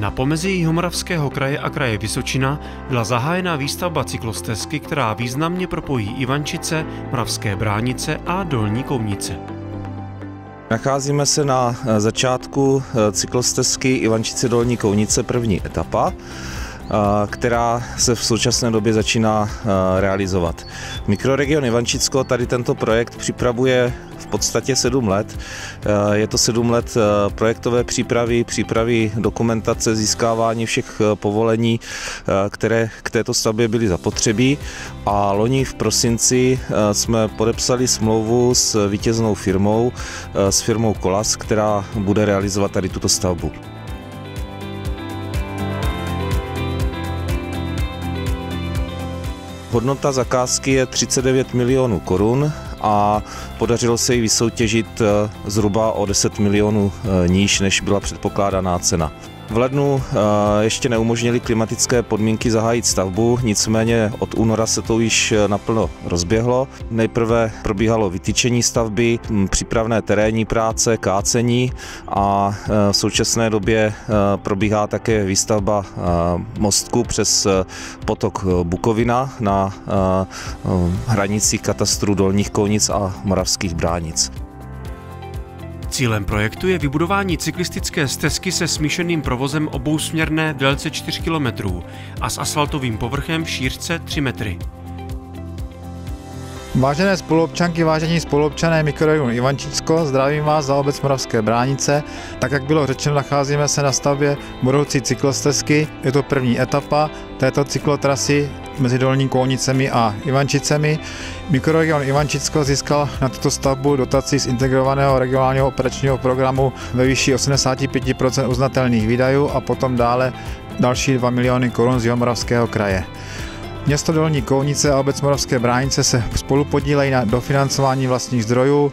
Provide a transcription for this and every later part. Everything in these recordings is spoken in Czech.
Na pomezí Jihomoravského kraje a kraje Vysočina byla zahájena výstavba cyklostezky, která významně propojí Ivančice, Moravské Bránice a Dolní Kounice. Nacházíme se na začátku cyklostezky Ivančice Dolní Kounice, první etapa, která se v současné době začíná realizovat. Mikroregion Ivančicko tady tento projekt připravuje v podstatě 7 let. Je to 7 let projektové přípravy dokumentace, získávání všech povolení, které k této stavbě byly zapotřebí. A loni v prosinci jsme podepsali smlouvu s vítěznou firmou, s firmou Kolas, která bude realizovat tady tuto stavbu. Hodnota zakázky je 39 milionů korun a podařilo se jí vysoutěžit zhruba o 10 milionů níž, než byla předpokládaná cena. V lednu ještě neumožnili klimatické podmínky zahájit stavbu, nicméně od února se to již naplno rozběhlo. Nejprve probíhalo vytyčení stavby, přípravné terénní práce, kácení a v současné době probíhá také výstavba mostku přes potok Bukovina na hranicích katastru Dolních Kounic a Moravských Bránic. Cílem projektu je vybudování cyklistické stezky se smíšeným provozem obousměrné v délce 4 km a s asfaltovým povrchem v šířce 3 metry. Vážené spoluobčanky, vážení spoluobčané mikroregionu Ivančicko, zdravím vás za obec Moravské Bránice. Tak, jak bylo řečeno, nacházíme se na stavbě budoucí cyklostezky. Je to první etapa této cyklotrasy mezi Dolní Kounicemi a Ivančicemi. Mikroregion Ivančicko získal na tuto stavbu dotaci z integrovaného regionálního operačního programu ve výši 85% uznatelných výdajů a potom dále další 2 miliony korun z Jihomoravského kraje. Město Dolní Kounice a obec Moravské Bránice se spolu podílejí na dofinancování vlastních zdrojů.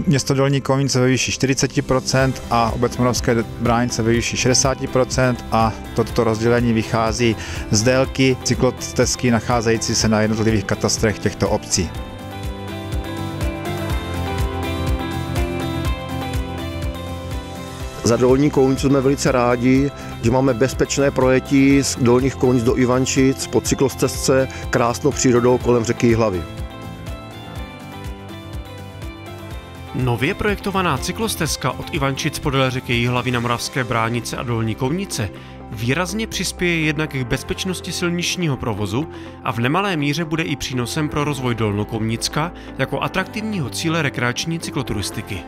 Město Dolní Kounice ve výši 40% a obec Moravské Bránice ve výši 60% a toto rozdělení vychází z délky cyklostezky nacházející se na jednotlivých katastrech těchto obcí. Za Dolní Kounicu jsme velice rádi, že máme bezpečné projetí z Dolních Kounic do Ivančic po cyklostezce krásnou přírodou kolem řeky Jihlavy. Nově projektovaná cyklostezka od Ivančic podél řeky Jihlavy na Moravské Bránice a Dolní Kounice výrazně přispěje jednak k bezpečnosti silničního provozu a v nemalé míře bude i přínosem pro rozvoj Dolnokounicka jako atraktivního cíle rekreační cykloturistiky.